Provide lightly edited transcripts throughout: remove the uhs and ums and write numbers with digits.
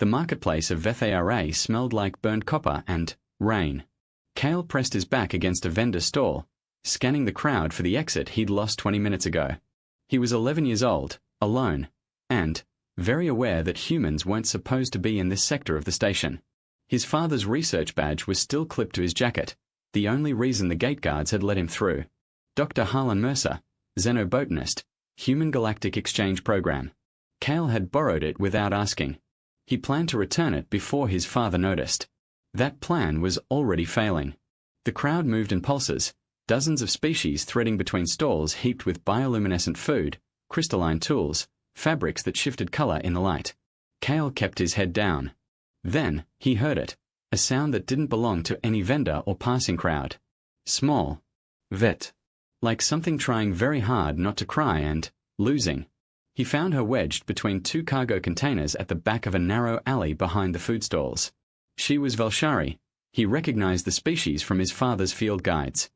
The marketplace of Vethara smelled like burnt copper and rain. Kale pressed his back against a vendor stall, scanning the crowd for the exit he'd lost 20 minutes ago. He was 11 years old, alone, and very aware that humans weren't supposed to be in this sector of the station. His father's research badge was still clipped to his jacket, the only reason the gate guards had let him through. Dr. Harlan Mercer, xenobotanist, Human Galactic Exchange Program. Kale had borrowed it without asking. He planned to return it before his father noticed. That plan was already failing. The crowd moved in pulses, dozens of species threading between stalls heaped with bioluminescent food, crystalline tools, fabrics that shifted color in the light. Kale kept his head down. Then, he heard it, a sound that didn't belong to any vendor or passing crowd. Small. Vet. Like something trying very hard not to cry and losing. He found her wedged between two cargo containers at the back of a narrow alley behind the food stalls. She was Velshari. He recognized the species from his father's field guides.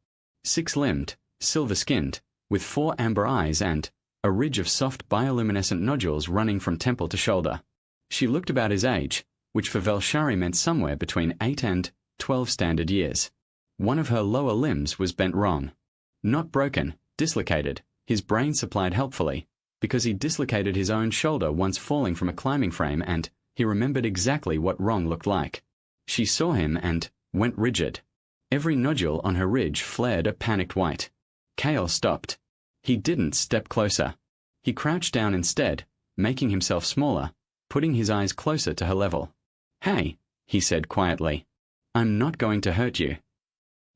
6-limbed, silver-skinned, with 4 amber eyes and a ridge of soft bioluminescent nodules running from temple to shoulder. She looked about his age, which for Velshari meant somewhere between 8 and 12 standard years. One of her lower limbs was bent wrong. Not broken, dislocated, his brain supplied helpfully, because he dislocated his own shoulder once falling from a climbing frame and he remembered exactly what wrong looked like. She saw him and went rigid. Every nodule on her ridge flared a panicked white. Kale stopped. He didn't step closer. He crouched down instead, making himself smaller, putting his eyes closer to her level. "Hey," he said quietly. "I'm not going to hurt you."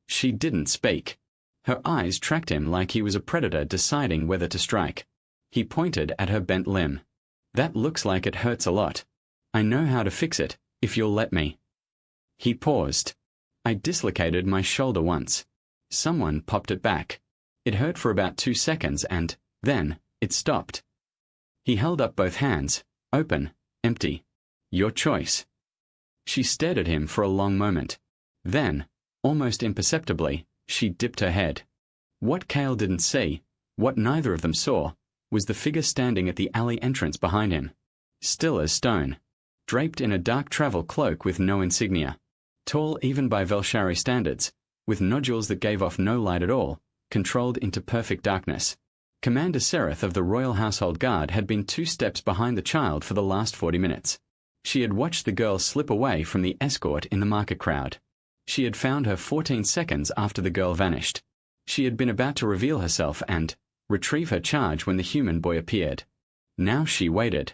She didn't speak. Her eyes tracked him like he was a predator deciding whether to strike. He pointed at her bent limb. "That looks like it hurts a lot. I know how to fix it, if you'll let me." He paused. "I dislocated my shoulder once. Someone popped it back. It hurt for about 2 seconds and then it stopped." He held up both hands, open, empty. "Your choice." She stared at him for a long moment. Then, almost imperceptibly, she dipped her head. What Kale didn't see, what neither of them saw, was the figure standing at the alley entrance behind him. Still as stone. Draped in a dark travel cloak with no insignia. Tall even by Velshari standards, with nodules that gave off no light at all, controlled into perfect darkness. Commander Sereth of the Royal Household Guard had been 2 steps behind the child for the last 40 minutes. She had watched the girl slip away from the escort in the market crowd. She had found her 14 seconds after the girl vanished. She had been about to reveal herself and retrieve her charge when the human boy appeared. Now she waited.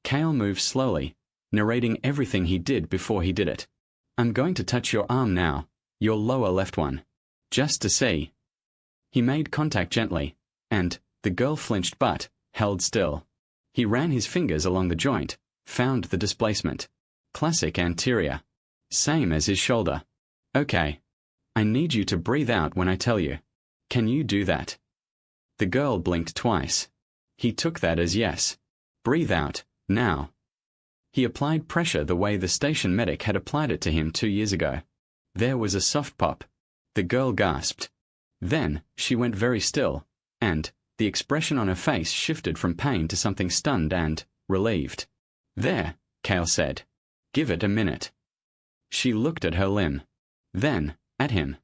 Kale moved slowly, narrating everything he did before he did it. "I'm going to touch your arm now, your lower left one. Just to see." He made contact gently, and the girl flinched but held still. He ran his fingers along the joint, found the displacement. Classic anterior. Same as his shoulder. "Okay. I need you to breathe out when I tell you. Can you do that?" The girl blinked twice. He took that as yes. "Breathe out, now." He applied pressure the way the station medic had applied it to him 2 years ago. There was a soft pop. The girl gasped. Then, she went very still, and the expression on her face shifted from pain to something stunned and relieved. "There," Kale said. "Give it a minute." She looked at her limb. Then, at him.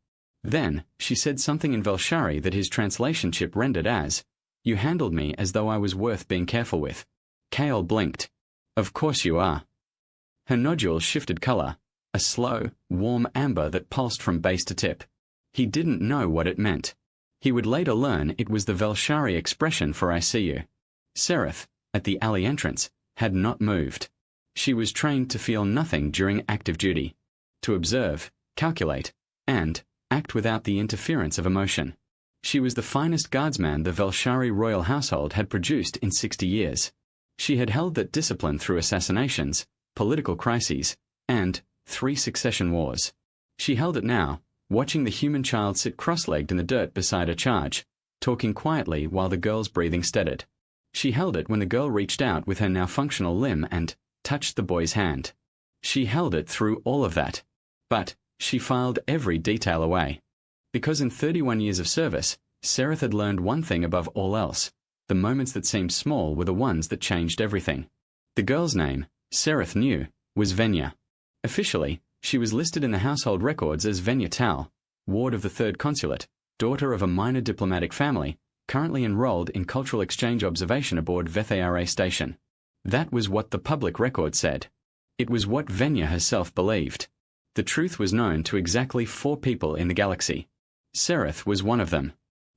Then, she said something in Velshari that his translation chip rendered as, "You handled me as though I was worth being careful with." Kale blinked. "Of course you are." Her nodules shifted color, a slow, warm amber that pulsed from base to tip. He didn't know what it meant. He would later learn it was the Velshari expression for "I see you." Sereth, at the alley entrance, had not moved. She was trained to feel nothing during active duty, to observe, calculate, and act without the interference of emotion. She was the finest guardsman the Velshari royal household had produced in 60 years. She had held that discipline through assassinations, political crises, and 3 succession wars. She held it now, watching the human child sit cross-legged in the dirt beside her charge, talking quietly while the girl's breathing steadied. She held it when the girl reached out with her now functional limb and touched the boy's hand. She held it through all of that. But she filed every detail away. Because in 31 years of service, Sereth had learned one thing above all else. The moments that seemed small were the ones that changed everything. The girl's name, Sereth knew, was Venya. Officially, she was listed in the household records as Venya Tal, ward of the 3rd Consulate, daughter of a minor diplomatic family, currently enrolled in cultural exchange observation aboard Heir station. That was what the public record said. It was what Venya herself believed. The truth was known to exactly 4 people in the galaxy. Sereth was one of them.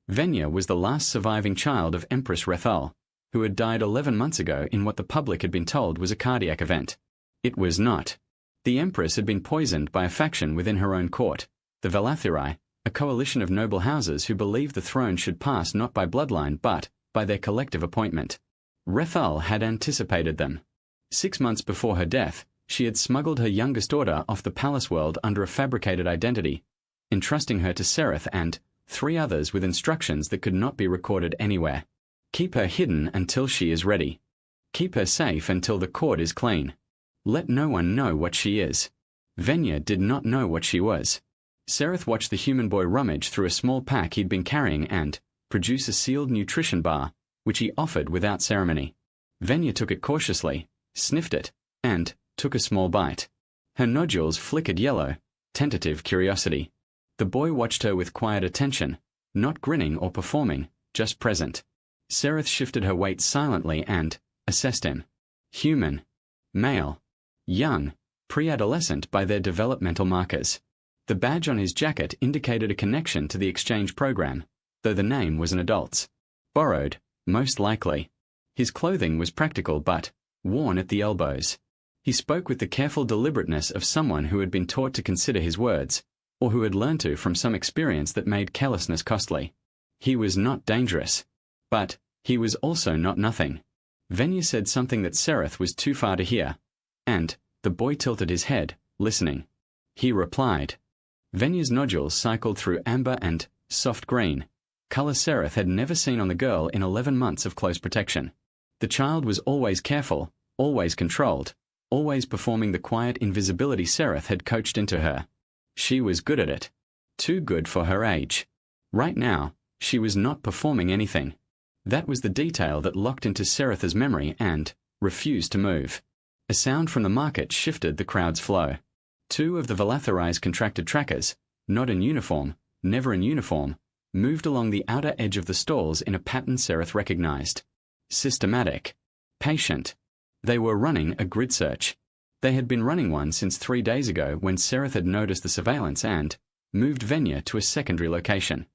Venya was the last surviving child of Empress Rethal, who had died 11 months ago in what the public had been told was a cardiac event. It was not. The Empress had been poisoned by a faction within her own court, the Velathiri, a coalition of noble houses who believed the throne should pass not by bloodline but by their collective appointment. Rethal had anticipated them. 6 months before her death, she had smuggled her youngest daughter off the palace world under a fabricated identity, entrusting her to Sereth and 3 others with instructions that could not be recorded anywhere. Keep her hidden until she is ready. Keep her safe until the court is clean. Let no one know what she is. Venya did not know what she was. Sereth watched the human boy rummage through a small pack he'd been carrying and produce a sealed nutrition bar, which he offered without ceremony. Venya took it cautiously, sniffed it, and took a small bite. Her nodules flickered yellow, tentative curiosity. The boy watched her with quiet attention, not grinning or performing, just present. Sereth shifted her weight silently and assessed him. Human. Male. Young. Pre-adolescent by their developmental markers. The badge on his jacket indicated a connection to the exchange program, though the name was an adult's. Borrowed, most likely. His clothing was practical but worn at the elbows. He spoke with the careful deliberateness of someone who had been taught to consider his words, or who had learned to from some experience that made carelessness costly. He was not dangerous. But he was also not nothing. Venya said something that Sereth was too far to hear, and the boy tilted his head, listening. He replied. Venya's nodules cycled through amber and soft green, color Sereth had never seen on the girl in 11 months of close protection. The child was always careful, always controlled, always performing the quiet invisibility Sereth had coached into her. She was good at it. Too good for her age. Right now, she was not performing anything. That was the detail that locked into Sereth's memory and refused to move. A sound from the market shifted the crowd's flow. 2 of the Velathiri's contracted trackers, not in uniform, never in uniform, moved along the outer edge of the stalls in a pattern Sereth recognized. Systematic. Patient. They were running a grid search. They had been running one since 3 days ago when Sereth had noticed the surveillance and moved Venya to a secondary location.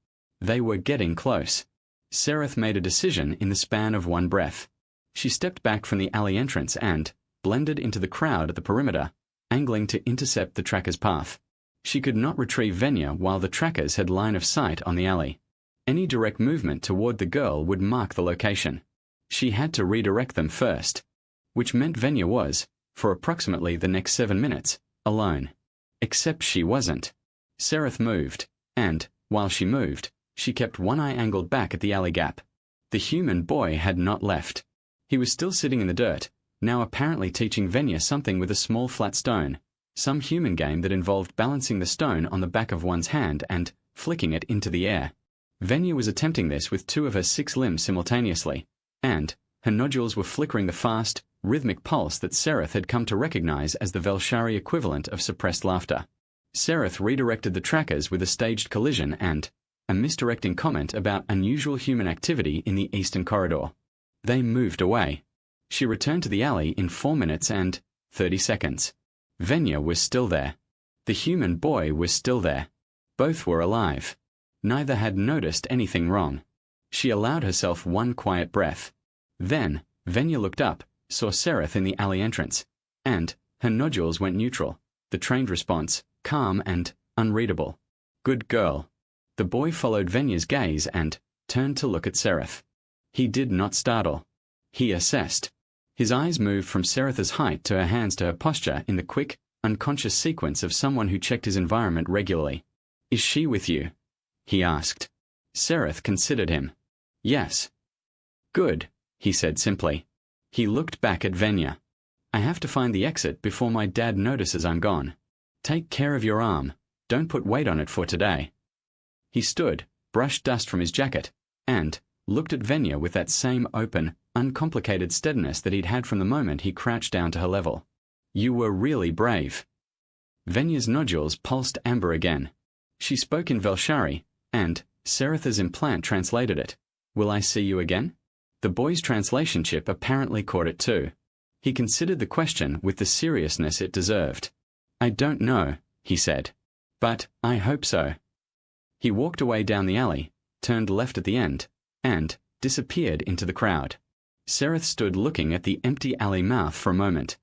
They were getting close. Sereth made a decision in the span of one breath. She stepped back from the alley entrance and blended into the crowd at the perimeter, angling to intercept the tracker's path. She could not retrieve Venya while the trackers had line of sight on the alley. Any direct movement toward the girl would mark the location. She had to redirect them first, which meant Venya was, for approximately the next 7 minutes, alone. Except she wasn't. Sereth moved, and, while she moved, she kept one eye angled back at the alley gap. The human boy had not left. He was still sitting in the dirt, now apparently teaching Venya something with a small flat stone, some human game that involved balancing the stone on the back of one's hand and flicking it into the air. Venya was attempting this with 2 of her 6 limbs simultaneously, and her nodules were flickering the fast, rhythmic pulse that Sereth had come to recognize as the Velshari equivalent of suppressed laughter. Sereth redirected the trackers with a staged collision and a misdirecting comment about unusual human activity in the eastern corridor. They moved away. She returned to the alley in 4 minutes and 30 seconds. Venya was still there. The human boy was still there. Both were alive. Neither had noticed anything wrong. She allowed herself one quiet breath. Then, Venya looked up, saw Sereth in the alley entrance, and her nodules went neutral, the trained response, calm and unreadable. Good girl. The boy followed Venya's gaze and turned to look at Sereth. He did not startle. He assessed. His eyes moved from Sereth's height to her hands to her posture in the quick, unconscious sequence of someone who checked his environment regularly. Is she with you? He asked. Sereth considered him. Yes. Good, he said simply. He looked back at Venya. I have to find the exit before my dad notices I'm gone. Take care of your arm. Don't put weight on it for today. He stood, brushed dust from his jacket, and looked at Venya with that same open, uncomplicated steadiness that he'd had from the moment he crouched down to her level. You were really brave. Venya's nodules pulsed amber again. She spoke in Velshari, and Seretha's implant translated it. Will I see you again? The boy's translation chip apparently caught it too. He considered the question with the seriousness it deserved. I don't know, he said. But I hope so. He walked away down the alley, turned left at the end, and disappeared into the crowd. Sereth stood looking at the empty alley mouth for a moment.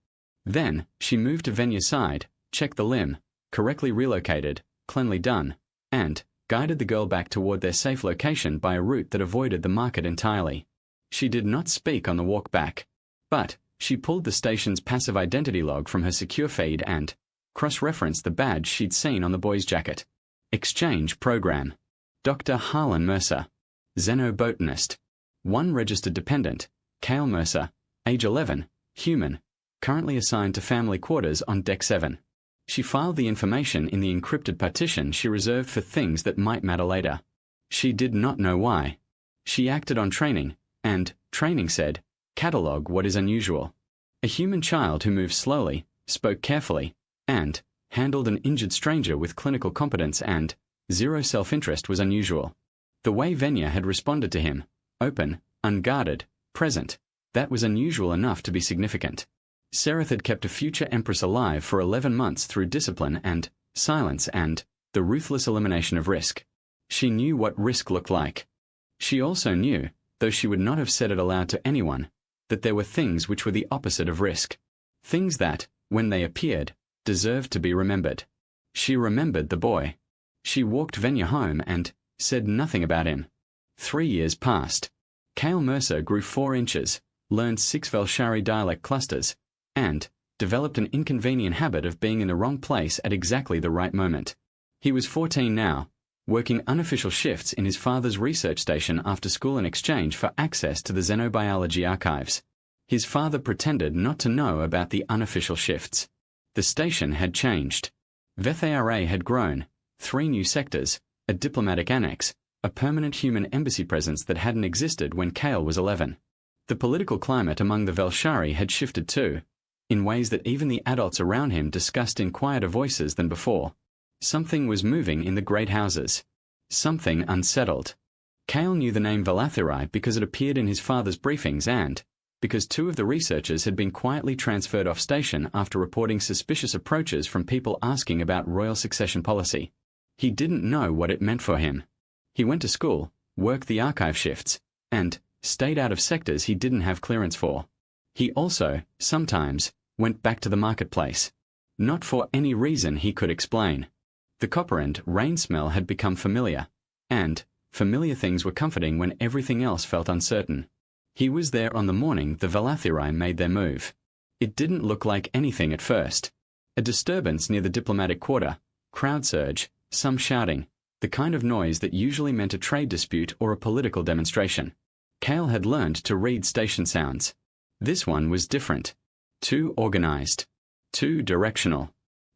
Then she moved to Venya's side, checked the limb, correctly relocated, cleanly done, and guided the girl back toward their safe location by a route that avoided the market entirely. She did not speak on the walk back, but she pulled the station's passive identity log from her secure feed and cross-referenced the badge she'd seen on the boy's jacket. Exchange Program. Dr. Harlan Mercer. Xenobotanist. 1 registered dependent, Cale Mercer, age 11, human, currently assigned to family quarters on Deck 7. She filed the information in the encrypted partition she reserved for things that might matter later. She did not know why. She acted on training, and training said, catalog what is unusual. A human child who moved slowly, spoke carefully, and handled an injured stranger with clinical competence and zero self-interest was unusual. The way Venya had responded to him, open, unguarded, present, that was unusual enough to be significant. Sereth had kept a future empress alive for 11 months through discipline and silence and the ruthless elimination of risk. She knew what risk looked like. She also knew, though she would not have said it aloud to anyone, that there were things which were the opposite of risk. Things that, when they appeared, deserved to be remembered. She remembered the boy. She walked Venya home and said nothing about him. 3 years passed. Cale Mercer grew 4 inches, learned 6 Velshari dialect clusters, and developed an inconvenient habit of being in the wrong place at exactly the right moment. He was 14 now, working unofficial shifts in his father's research station after school in exchange for access to the xenobiology archives. His father pretended not to know about the unofficial shifts. The station had changed. VethARA had grown, 3 new sectors, a diplomatic annex, a permanent human embassy presence that hadn't existed when Cale was 11. The political climate among the Velshari had shifted too, in ways that even the adults around him discussed in quieter voices than before. Something was moving in the great houses. Something unsettled. Cale knew the name Velathiri because it appeared in his father's briefings and because 2 of the researchers had been quietly transferred off station after reporting suspicious approaches from people asking about royal succession policy. He didn't know what it meant for him. He went to school, worked the archive shifts, and stayed out of sectors he didn't have clearance for. He also, sometimes, went back to the marketplace. Not for any reason he could explain. The copper and rain smell had become familiar, and familiar things were comforting when everything else felt uncertain. He was there on the morning the Velathiri made their move. It didn't look like anything at first. A disturbance near the diplomatic quarter, crowd surge, some shouting, the kind of noise that usually meant a trade dispute or a political demonstration. Cale had learned to read station sounds. This one was different. Too organized. Too directional.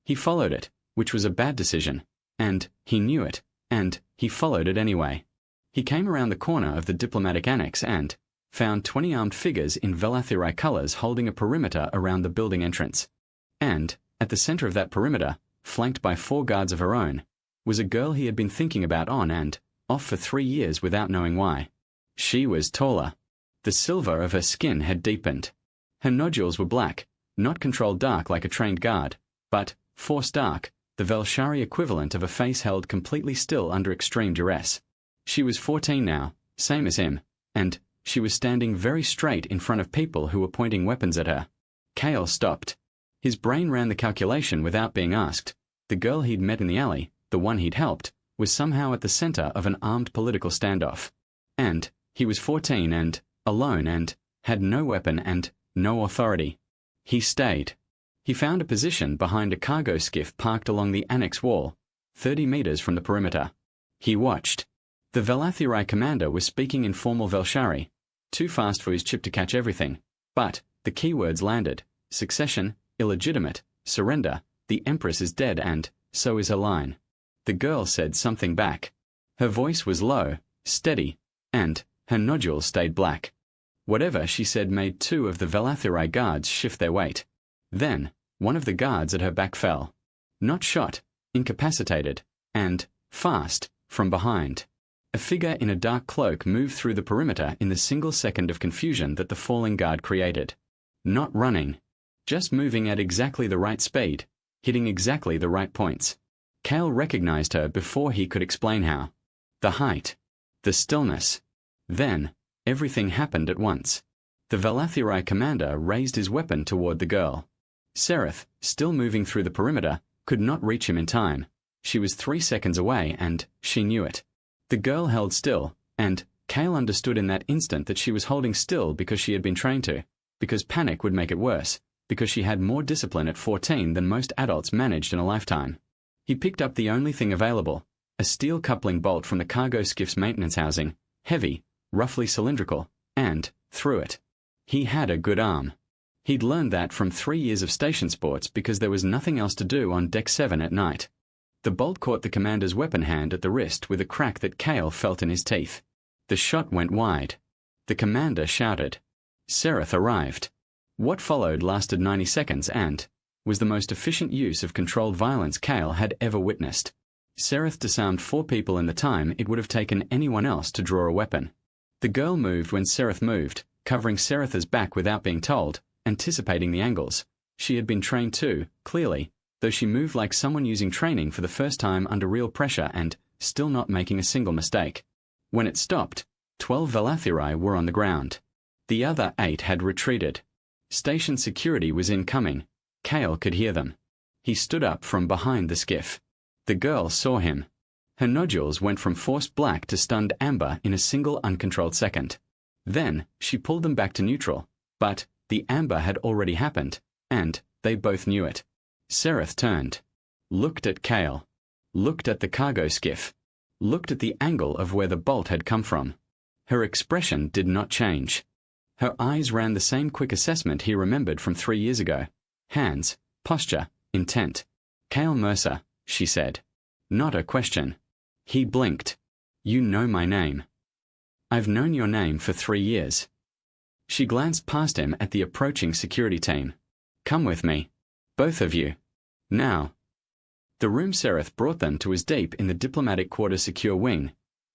He followed it, which was a bad decision, and he knew it, and he followed it anyway. He came around the corner of the diplomatic annex and found 20 armed figures in Velathiri colors holding a perimeter around the building entrance. And, at the center of that perimeter, flanked by 4 guards of her own, was a girl he had been thinking about on and off for 3 years without knowing why. She was taller. The silver of her skin had deepened. Her nodules were black, not controlled dark like a trained guard, but forced dark, the Velshari equivalent of a face held completely still under extreme duress. She was 14 now, same as him, and she was standing very straight in front of people who were pointing weapons at her. Cale stopped. His brain ran the calculation without being asked. The girl he'd met in the alley, the one he'd helped, was somehow at the center of an armed political standoff. And he was 14 and alone and had no weapon and no authority. He stayed. He found a position behind a cargo skiff parked along the annex wall, 30 meters from the perimeter. He watched. The Velathiri commander was speaking in formal Velshari, too fast for his chip to catch everything, but the keywords landed: succession, illegitimate, surrender, the Empress is dead and so is her line. The girl said something back. Her voice was low, steady, and her nodules stayed black. Whatever she said made 2 of the Velathiri guards shift their weight. Then, One of the guards at her back fell. Not shot, incapacitated, and, fast, from behind. A figure in a dark cloak moved through the perimeter in the single second of confusion that the falling guard created. Not running. Just moving at exactly the right speed, hitting exactly the right points. Cale recognized her before he could explain how. The height. The stillness. Then, everything happened at once. The Velathirai commander raised his weapon toward the girl. Sereth, still moving through the perimeter, could not reach him in time. She was 3 seconds away, and she knew it. The girl held still, and Cale understood in that instant that she was holding still because she had been trained to, because panic would make it worse, because she had more discipline at 14 than most adults managed in a lifetime. He picked up the only thing available, a steel coupling bolt from the cargo skiff's maintenance housing, heavy, roughly cylindrical, and threw it. He had a good arm. He'd learned that from 3 years of station sports because there was nothing else to do on Deck 7 at night. The bolt caught the commander's weapon hand at the wrist with a crack that Cale felt in his teeth. The shot went wide. The commander shouted. Sereth arrived. What followed lasted 90 seconds and was the most efficient use of controlled violence Cale had ever witnessed. Sereth disarmed 4 people in the time it would have taken anyone else to draw a weapon. The girl moved when Sereth moved, covering Sereth's back without being told, anticipating the angles. She had been trained too, clearly, though she moved like someone using training for the first time under real pressure and still not making a single mistake. When it stopped, 12 Velathirai were on the ground. The other 8 had retreated. Station security was incoming. Cale could hear them. He stood up from behind the skiff. The girl saw him. Her nodules went from forced black to stunned amber in a single uncontrolled second. Then, she pulled them back to neutral, but the amber had already happened, and they both knew it. Sereth turned, looked at Cale, looked at the cargo skiff, looked at the angle of where the bolt had come from. Her expression did not change. Her eyes ran the same quick assessment he remembered from 3 years ago. Hands, posture, intent. Cale Mercer, she said. Not a question. He blinked. You know my name. I've known your name for 3 years. She glanced past him at the approaching security team. Come with me. Both of you. Now. The room Sereth brought them to was deep in the diplomatic quarter secure wing,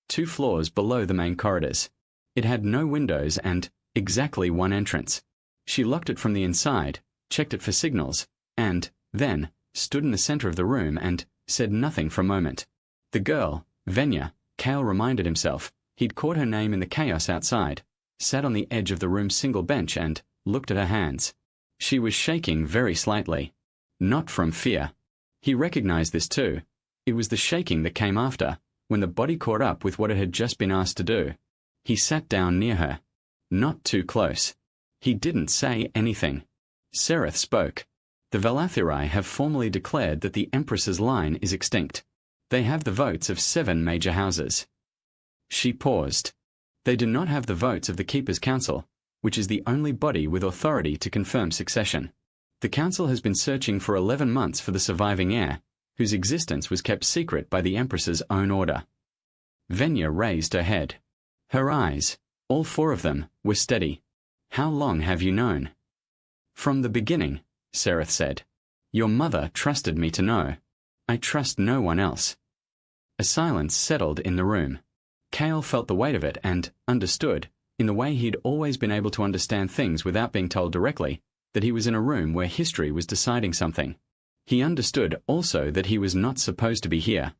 2 floors below the main corridors. It had no windows and exactly 1 entrance. She locked it from the inside, checked it for signals, and, then, stood in the center of the room and said nothing for a moment. The girl, Venya, Cale reminded himself, he'd caught her name in the chaos outside, sat on the edge of the room's single bench and looked at her hands. She was shaking very slightly. Not from fear. He recognized this too. It was the shaking that came after, when the body caught up with what it had just been asked to do. He sat down near her. Not too close. He didn't say anything. Sereth spoke. The Velathirai have formally declared that the Empress's line is extinct. They have the votes of 7 major houses. She paused. They do not have the votes of the Keeper's Council, which is the only body with authority to confirm succession. The Council has been searching for 11 months for the surviving heir, whose existence was kept secret by the Empress's own order. Venya raised her head. Her eyes, all 4 of them, were steady. How long have you known? From the beginning, Sereth said. Your mother trusted me to know. I trust no one else. A silence settled in the room. Cale felt the weight of it and understood, in the way he'd always been able to understand things without being told directly, that he was in a room where history was deciding something. He understood also that he was not supposed to be here,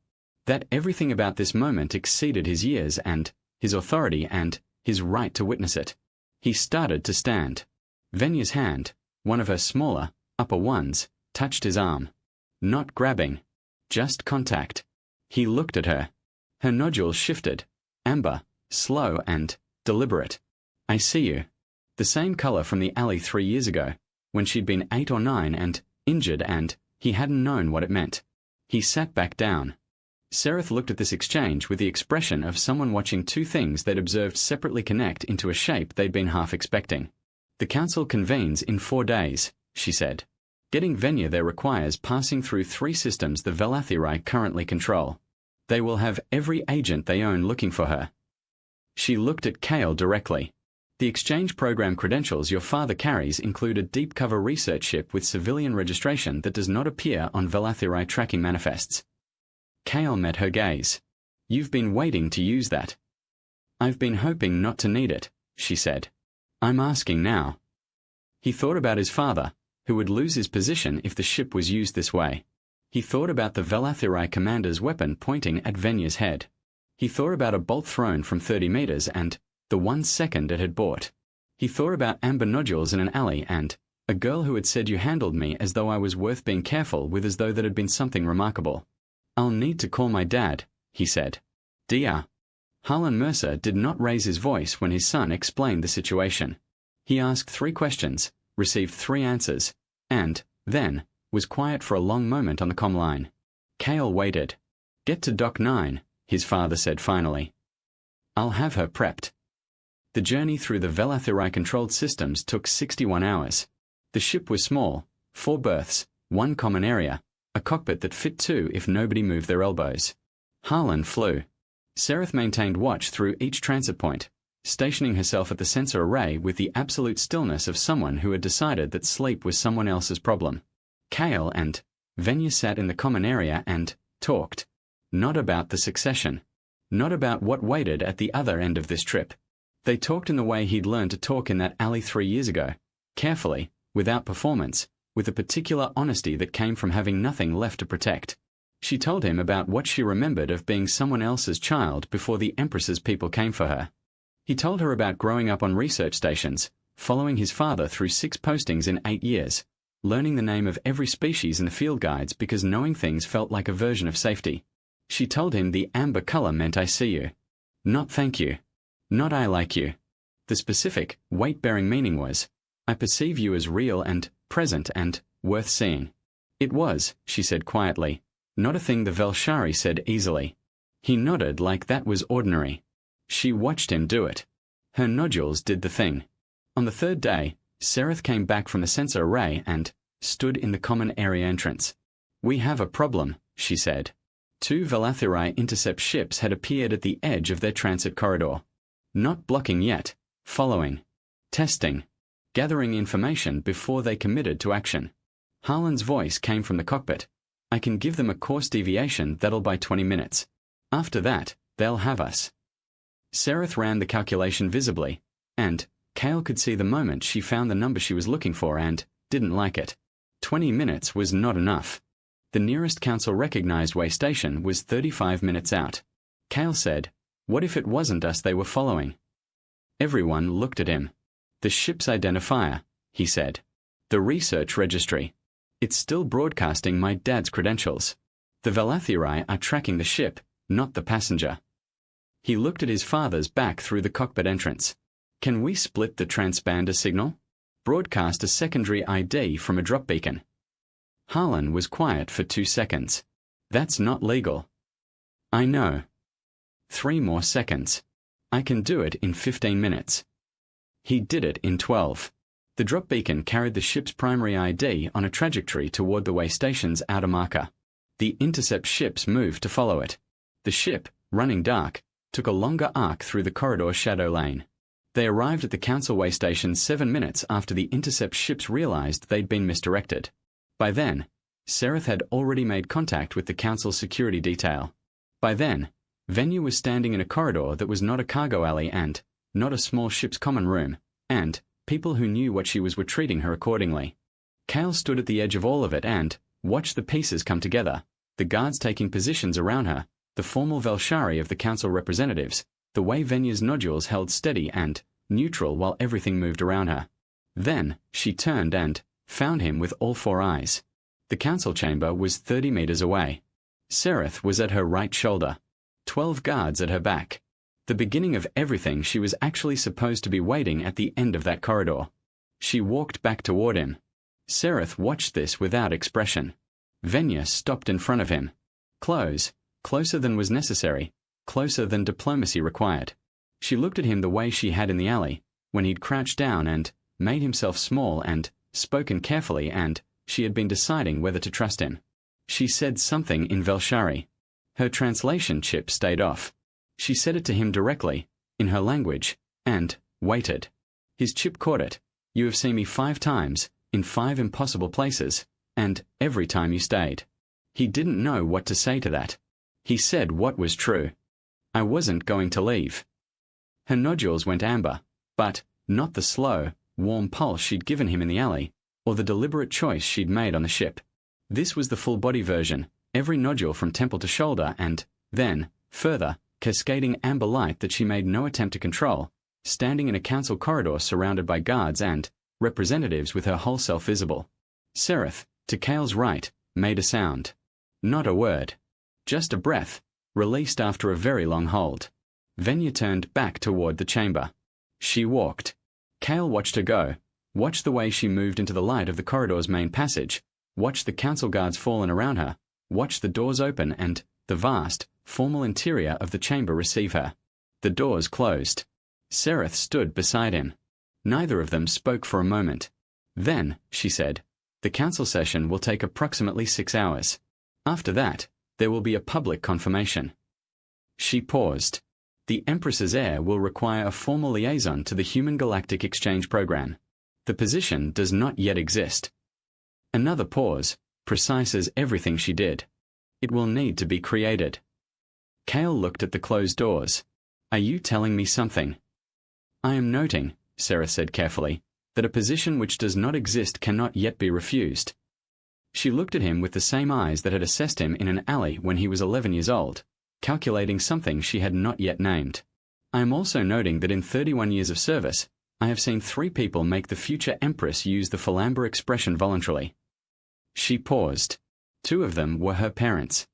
that everything about this moment exceeded his years and his authority and his right to witness it. He started to stand. Venya's hand, one of her smaller, upper ones, touched his arm. Not grabbing, just contact. He looked at her. Her nodules shifted, amber, slow and deliberate. I see you. The same color from the alley 3 years ago, when she'd been 8 or 9 and injured and he hadn't known what it meant. He sat back down. Sereth looked at this exchange with the expression of someone watching 2 things they'd observed separately connect into a shape they'd been half expecting. The council convenes in 4 days, she said. Getting Venya there requires passing through 3 systems the Velathirai currently control. They will have every agent they own looking for her. She looked at Cale directly. The exchange program credentials your father carries include a deep cover research ship with civilian registration that does not appear on Velathiri tracking manifests. Kale met her gaze. You've been waiting to use that. I've been hoping not to need it, she said. I'm asking now. He thought about his father, who would lose his position if the ship was used this way. He thought about the Velathiri commander's weapon pointing at Venya's head. He thought about a bolt thrown from 30 meters and the 1 second it had bought. He thought about amber nodules in an alley and a girl who had said you handled me as though I was worth being careful with, as though that had been something remarkable. I'll need to call my dad, he said. Dear. Harlan Mercer did not raise his voice when his son explained the situation. He asked 3 questions, received 3 answers, and, then, was quiet for a long moment on the comm line. Kale waited. Get to Dock 9, his father said finally. I'll have her prepped. The journey through the Velathiri-controlled systems took 61 hours. The ship was small, 4 berths, 1 common area, a cockpit that fit 2 if nobody moved their elbows. Harlan flew. Sereth maintained watch through each transit point, stationing herself at the sensor array with the absolute stillness of someone who had decided that sleep was someone else's problem. Kale and Venya sat in the common area and talked. Not about the succession. Not about what waited at the other end of this trip. They talked in the way he'd learned to talk in that alley 3 years ago, carefully, without performance, with a particular honesty that came from having nothing left to protect. She told him about what she remembered of being someone else's child before the Empress's people came for her. He told her about growing up on research stations, following his father through 6 postings in 8 years, learning the name of every species in the field guides because knowing things felt like a version of safety. She told him the amber color meant I see you. Not thank you. Not I like you. The specific, weight-bearing meaning was, I perceive you as real and present and worth seeing. It was, she said quietly, not a thing the Velshari said easily. He nodded like that was ordinary. She watched him do it. Her nodules did the thing. On the 3rd day, Sereth came back from the sensor array and stood in the common area entrance. We have a problem, she said. 2 Velathiri intercept ships had appeared at the edge of their transit corridor. Not blocking yet, following, testing, gathering information before they committed to action. Harlan's voice came from the cockpit. I can give them a course deviation that'll buy 20 minutes. After that, they'll have us. Sereth ran the calculation visibly, and Kale could see the moment she found the number she was looking for and didn't like it. 20 minutes was not enough. The nearest council-recognized way station was 35 minutes out. Kale said, what if it wasn't us they were following? Everyone looked at him. The ship's identifier, he said. The research registry. It's still broadcasting my dad's credentials. The Velathiri are tracking the ship, not the passenger. He looked at his father's back through the cockpit entrance. Can we split the transponder signal? Broadcast a secondary ID from a drop beacon. Harlan was quiet for 2 seconds. That's not legal. I know. 3 more seconds. I can do it in 15 minutes. He did it in 12. The drop beacon carried the ship's primary ID on a trajectory toward the way station's outer marker. The intercept ships moved to follow it. The ship, running dark, took a longer arc through the corridor shadow lane. They arrived at the council way station 7 minutes after the intercept ships realized they'd been misdirected. By then, Sereth had already made contact with the council security detail. By then, Venya was standing in a corridor that was not a cargo alley and not a small ship's common room, and people who knew what she was were treating her accordingly. Kale stood at the edge of all of it and watched the pieces come together, the guards taking positions around her, the formal Velshari of the council representatives, the way Venya's nodules held steady and neutral while everything moved around her. Then, she turned and found him with all 4 eyes. The council chamber was 30 meters away. Sereth was at her right shoulder. 12 guards at her back. The beginning of everything. She was actually supposed to be waiting at the end of that corridor. She walked back toward him. Sereth watched this without expression. Venya stopped in front of him. Closer than was necessary, closer than diplomacy required. She looked at him the way she had in the alley, when he'd crouched down and made himself small and spoken carefully, and she had been deciding whether to trust him. She said something in Velshari. Her translation chip stayed off. She said it to him directly, in her language, and waited. His chip caught it. You have seen me 5 times, in 5 impossible places, and every time you stayed. He didn't know what to say to that. He said what was true. I wasn't going to leave. Her nodules went amber, but not the slow, warm pulse she'd given him in the alley, or the deliberate choice she'd made on the ship. This was the full-body version, every nodule from temple to shoulder and, then, further, cascading amber light that she made no attempt to control, standing in a council corridor surrounded by guards and representatives with her whole self visible. Sereth, to Kale's right, made a sound. Not a word. Just a breath, released after a very long hold. Venya turned back toward the chamber. She walked. Kale watched her go, watched the way she moved into the light of the corridor's main passage, watched the council guards fall in around her, watched the doors open and the vast, formal interior of the chamber receive her. The doors closed. Sereth stood beside him. Neither of them spoke for a moment. Then, she said, the council session will take approximately 6 hours. After that, there will be a public confirmation. She paused. The Empress's heir will require a formal liaison to the Human Galactic Exchange Program. The position does not yet exist. Another pause, precise as everything she did. It will need to be created. Kale looked at the closed doors. Are you telling me something? I am noting, Sarah said carefully, that a position which does not exist cannot yet be refused. She looked at him with the same eyes that had assessed him in an alley when he was 11 years old, calculating something she had not yet named. I am also noting that in 31 years of service, I have seen 3 people make the future Empress use the philamber expression voluntarily. She paused. 2 of them were her parents.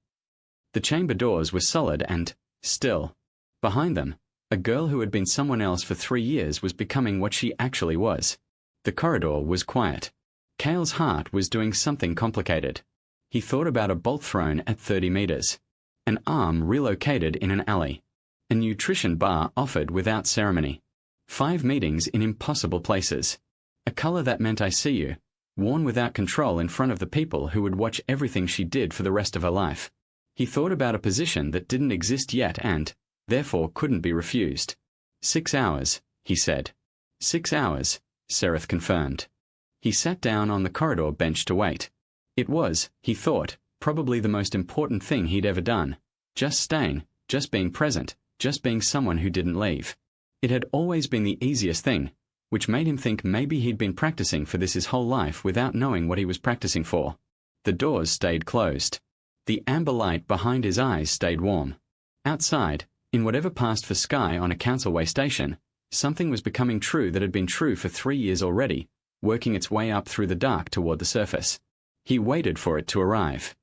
The chamber doors were solid and still. Behind them, a girl who had been someone else for 3 years was becoming what she actually was. The corridor was quiet. Kale's heart was doing something complicated. He thought about a bolt thrown at 30 meters. An arm relocated in an alley. A nutrition bar offered without ceremony. 5 meetings in impossible places. A color that meant I see you, worn without control in front of the people who would watch everything she did for the rest of her life. He thought about a position that didn't exist yet and, therefore, couldn't be refused. 6 hours, he said. 6 hours, Sereth confirmed. He sat down on the corridor bench to wait. It was, he thought, probably the most important thing he'd ever done. Just staying, just being present, just being someone who didn't leave. It had always been the easiest thing, which made him think maybe he'd been practicing for this his whole life without knowing what he was practicing for. The doors stayed closed. The amber light behind his eyes stayed warm. Outside, in whatever passed for sky on a councilway station, something was becoming true that had been true for 3 years already, working its way up through the dark toward the surface. He waited for it to arrive.